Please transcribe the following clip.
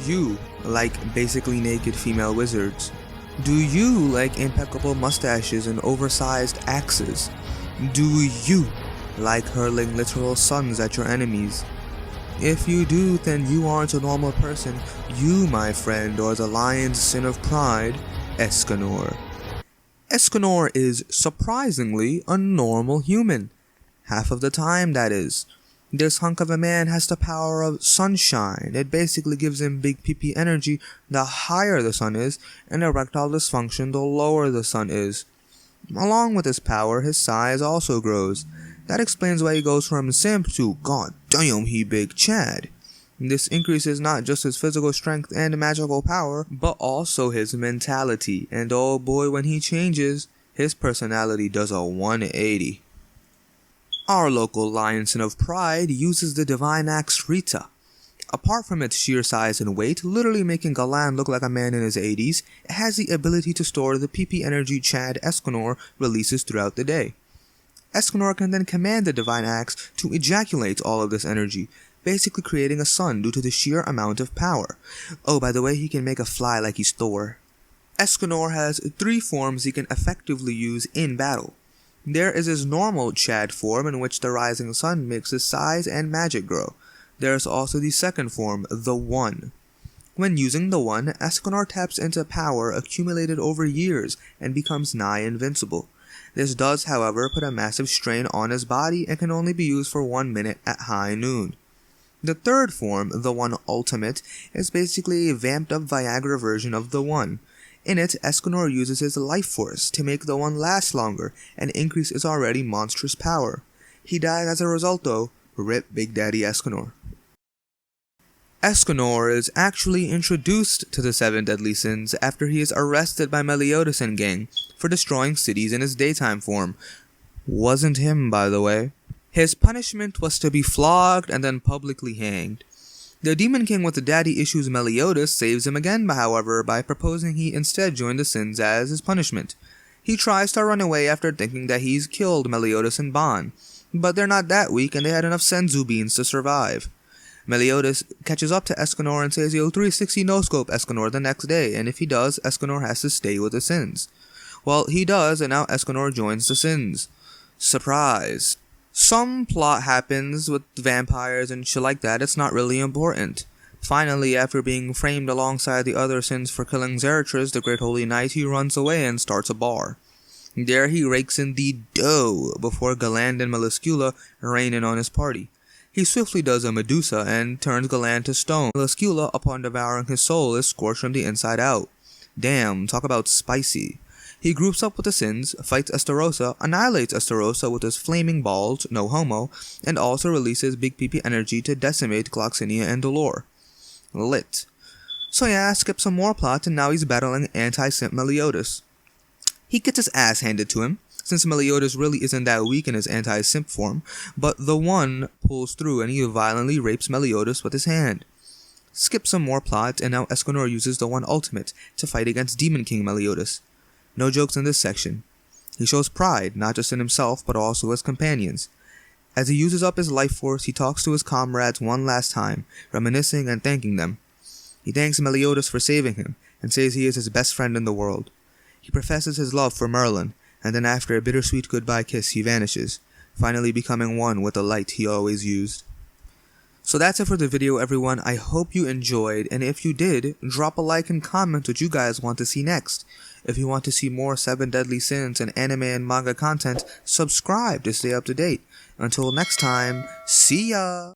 you like basically naked female wizards? Do you like impeccable mustaches and oversized axes? Do you like hurling literal suns at your enemies? If you do, then you aren't a normal person. You, my friend, are the lion's sin of pride, Escanor. Escanor is surprisingly a normal human. Half of the time, that is. This hunk of a man has the power of sunshine. It basically gives him big PP energy the higher the sun is, and erectile dysfunction the lower the sun is. Along with his power, his size also grows. That explains why he goes from Simp to God damn he big Chad. This increases not just his physical strength and magical power, but also his mentality, and oh boy, when he changes, his personality does a 180. Our local Lionson of Pride uses the divine axe Rita. Apart from its sheer size and weight, literally making GALAND look like a man in his 80s, it has the ability to store the PP energy Chad Escanor releases throughout the day. Escanor can then command the divine axe to ejaculate all of this energy, basically creating a sun due to the sheer amount of power. Oh, by the way, he can make a fly like he's Thor. Escanor has 3 forms he can effectively use in battle. There is his normal Chad form, in which the rising sun makes his size and magic grow. There is also the second form, the One. When using the One, Escanor taps into power accumulated over years and becomes nigh invincible. This does, however, put a massive strain on his body and can only be used for 1 minute at high noon. The third form, the One Ultimate, is basically a vamped up Viagra version of the One. In it, Escanor uses his life force to make the One last longer and increase its already monstrous power. He died as a result though. RIP Big Daddy Escanor. Escanor is actually introduced to the 7 deadly sins after he is arrested by Meliodas and gang for destroying cities in his daytime form. Wasn't him, by the way. His punishment was to be flogged and then publicly hanged. The Demon King with the daddy issues Meliodas saves him again, however, by proposing he instead join the sins as his punishment. He tries to run away after thinking that he's killed Meliodas and Ban, but they're not that weak and they had enough senzu beans to survive. Meliodas catches up to Escanor and says he'll 360 no-scope Escanor the next day, and if he does, Escanor has to stay with the sins. Well, he does, and now Escanor joins the sins. Surprise. Some plot happens with vampires and shit like that, it's not really important. Finally, after being framed alongside the other sins for killing Zeratres, the Great Holy Knight, he runs away and starts a bar. There he rakes in the dough before GALAND and Meliscula rain in on his party. He swiftly does a Medusa and turns GALAND to stone. Meliscula, upon devouring his soul, is scorched from the inside out. Damn, talk about spicy. He groups up with the sins, fights Estarossa, annihilates Estarossa with his flaming balls, no homo, and also releases big PP energy to decimate Gloxinia and Dolor. Lit. So yeah, skip some more plot and now he's battling anti-Simp Meliodas. He gets his ass handed to him, since Meliodas really isn't that weak in his anti-Simp form, but the One pulls through and he violently rapes Meliodas with his hand. Skip some more plot and now Escanor uses the One Ultimate to fight against Demon King Meliodas. No jokes in this section. He shows pride, not just in himself, but also his companions. As he uses up his life force, he talks to his comrades one last time, reminiscing and thanking them. He thanks Meliodas for saving him, and says he is his best friend in the world. He professes his love for Merlin, and then after a bittersweet goodbye kiss, he vanishes, finally becoming one with the light he always used. So that's it for the video, everyone. I hope you enjoyed, and if you did, drop a like and comment what you guys want to see next. If you want to see more 7 Deadly Sins and anime and manga content, subscribe to stay up to date. Until next time, see ya!